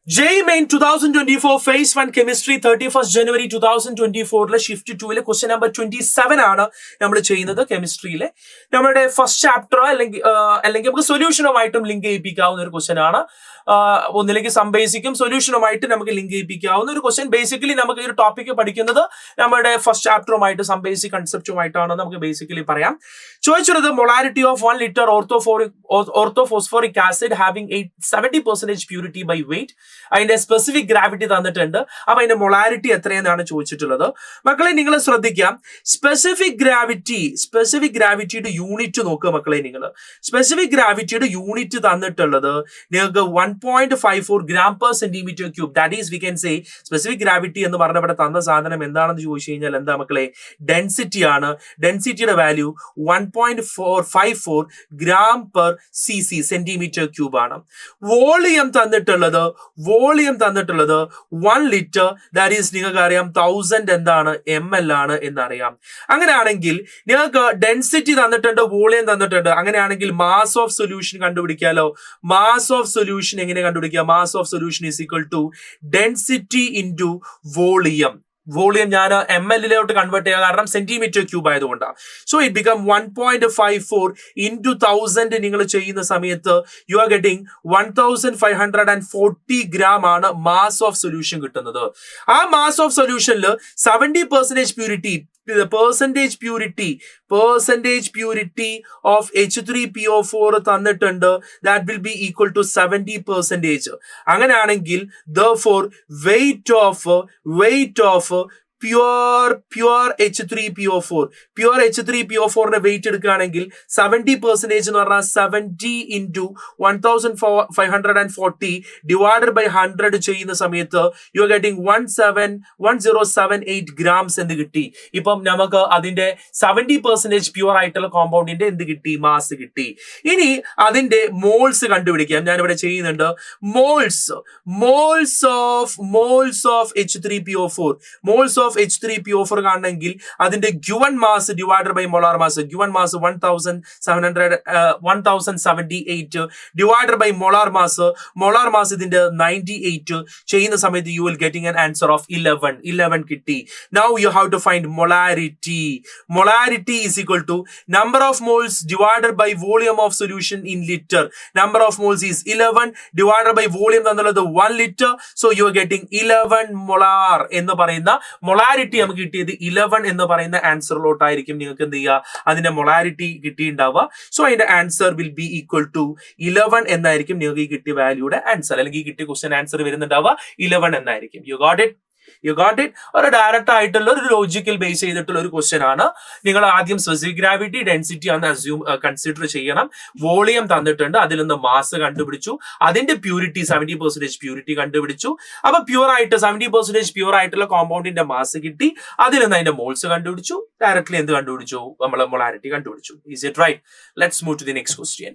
JEE Main 2024 Phase 1 Chemistry 31st January 2024 shift 2 question number 27 ആണ് നമ്മൾ ചെയ്യുന്നത്. കെമിസ്ട്രിയിലെ നമ്മുടെ ഫസ്റ്റ് ചാപ്റ്റർ അല്ലെങ്കിൽ നമുക്ക് സൊല്യൂഷനുമായിട്ടും ലിങ്ക് ചെയ്യിപ്പിക്കാവുന്ന ഒരു ക്വസ്റ്റ്യൻ ആണ്. ഒന്നില്ലെങ്കിൽ സം ബേസിക്കും സൊല്യൂഷനുമായിട്ട് നമുക്ക് ലിങ്ക് ചെയ്യിപ്പിക്കാവുന്ന ഒരു ക്വസ്റ്റ്യൻ. ബേസിക്കലി നമുക്ക് ഈ ഒരു ടോപ്പിക്ക് പഠിക്കുന്നത് നമ്മുടെ ഫസ്റ്റ് ചാപ്റ്ററുമായിട്ട് സം ബേസിക് കൺസെപ്റ്റുമായിട്ടാണ് നമുക്ക് ബേസിക്കലി പറയാം. ചോദിച്ചുള്ളത് molarity of 1 liter orthophosphoric acid having 70% purity by weight. അതിന്റെ സ്പെസിഫിക് ഗ്രാവിറ്റി തന്നിട്ടുണ്ട്. അപ്പൊ അതിന്റെ മൊളാരിറ്റി എത്രയെന്നാണ് ചോദിച്ചിട്ടുള്ളത്. മക്കളെ നിങ്ങൾ ശ്രദ്ധിക്കാം, സ്പെസിഫിക് ഗ്രാവിറ്റിയുടെ യൂണിറ്റ് നോക്കുക മക്കളെ. നിങ്ങൾ സ്പെസിഫിക് ഗ്രാവിറ്റിയുടെ യൂണിറ്റ് തന്നിട്ടുള്ളത് നിങ്ങൾക്ക് 1.54 gram per centimeter cube. That is we can say specific gravity എന്ന് പറഞ്ഞ ഇവിടെ തന്ന സാധനം എന്താണെന്ന് ചോദിച്ചു കഴിഞ്ഞാൽ എന്താ മക്കളെ? ഡെൻസിറ്റി ആണ്. ഡെൻസിറ്റിയുടെ value 1.54 gram per cc centimetre cube ആണ്. വോളിയം തന്നിട്ടുള്ളത് 1 liter, ദാറ്റ് ഈസ് നിങ്ങൾക്ക് അറിയാം 1000 എന്താണ് ml ആണ് എന്നറിയാം. അങ്ങനെയാണെങ്കിൽ നിങ്ങൾക്ക് ഡെൻസിറ്റി തന്നിട്ടുണ്ട്, വോളിയം തന്നിട്ടുണ്ട്. അങ്ങനെയാണെങ്കിൽ മാസ് ഓഫ് സൊല്യൂഷൻ കണ്ടുപിടിക്കാലോ. മാസ് ഓഫ് സൊല്യൂഷൻ എങ്ങനെ കണ്ടുപിടിക്കുക? Mass of solution is equal to density into volume. Volume ഞാൻ ml കൺവേർട്ട് ചെയ്യുക, കാരണം സെന്റിമീറ്റർ ക്യൂബ് ആയതുകൊണ്ടാണ്. സോ ഇറ്റ് ബിക്കം 1.54 into 1000 നിങ്ങൾ ചെയ്യുന്ന സമയത്ത് യു ആർ ഗെറ്റിംഗ് 1540 gram ആണ് മാസ് ഓഫ് സൊല്യൂഷൻ കിട്ടുന്നത്. ആ മാസ് ഓഫ് സൊല്യൂഷനിൽ 70% purity, percentage purity of H3PO4 തന്നിട്ടുണ്ട്. That will be equal to 70%. അങ്ങനെയാണെങ്കിൽ therefore weight of pure H3PO4 weight എടുക്കുകയാണെങ്കിൽ 70% എന്ന് പറഞ്ഞാൽ 70 into 1540 ഡിവൈഡഡ് ബൈ 100 ചെയ്യുന്ന സമയത്ത് യു ആർ ഗെറ്റിംഗ് 1078 grams എന്ന് കിട്ടി. ഇപ്പം നമുക്ക് അതിന്റെ 70% പ്യൂർ ആയിട്ടുള്ള കോമ്പൗണ്ടിന്റെ എന്ത് കിട്ടി? മാസ് കിട്ടി. ഇനി അതിന്റെ മോൾസ് കണ്ടുപിടിക്കാം. ഞാനിവിടെ ചെയ്യുന്നുണ്ട്. മോൾസ് ഓഫ് H3PO4 കാണണമെങ്കിൽ അതിന്റെ given mass divided by molar mass. Given mass 1078 divided by molar mass ഇതിന്റെ 98 ചെയ്യുന്ന സമയത്ത് you will getting an answer of 11 കിട്ടി. Now you have to find molarity is equal to number of moles divided by volume of solution in litre. Number of moles is 11 divided by volume എന്നുള്ളത് 1 liter. So you are getting 11 molar എന്ന് പറയുന്ന molarity നമുക്ക് കിട്ടിയത് 11 എന്ന് പറയുന്ന ആൻസറിലോട്ടായിരിക്കും നിങ്ങൾക്ക് എന്ത് ചെയ്യുക? അതിന്റെ മൊളാരിറ്റി കിട്ടിയിട്ടുണ്ടാവുക. സോ അതിന്റെ answer will be equal to 11 എന്നായിരിക്കും നിങ്ങൾക്ക് ഈ കിട്ടിയ വാല്യൂയുടെ ആൻസർ, അല്ലെങ്കിൽ ഈ കിട്ടിയ ക്വസ്റ്റ്യൻ ആൻസർ വരുന്നുണ്ടാവുക 11 എന്നായിരിക്കും. You got it. ഒരു ഡയറക്റ്റ് ആയിട്ടുള്ള ഒരു ലോജിക്കൽ ബേസ് ചെയ്തിട്ടുള്ള ഒരു ക്വസ്റ്റ്യൻ ആണ്. നിങ്ങൾ ആദ്യം സ്പെസിഫിക് ഗ്രാവിറ്റി, ഡെൻസിറ്റി ആണ് കൺസിഡർ ചെയ്യണം. വോളിയം തന്നിട്ടുണ്ട്, അതിൽ നിന്ന് മാസ് കണ്ടുപിടിച്ചു, അതിന്റെ പ്യൂരിറ്റി 70% പ്യൂരിറ്റി കണ്ടുപിടിച്ചു. അപ്പൊ പ്യൂർ ആയിട്ട് 70% പ്യൂർ ആയിട്ടുള്ള കോമ്പൗണ്ടിന്റെ മാസ് കിട്ടി, അതിൽ നിന്ന് അതിന്റെ മോൾസ് കണ്ടുപിടിച്ചു. ഡയറക്ട്ലി എന്ത് കണ്ടുപിടിച്ചു? നമ്മൾ മൊളാരിറ്റി കണ്ടുപിടിച്ചു. Is it right? Let's move to the next question.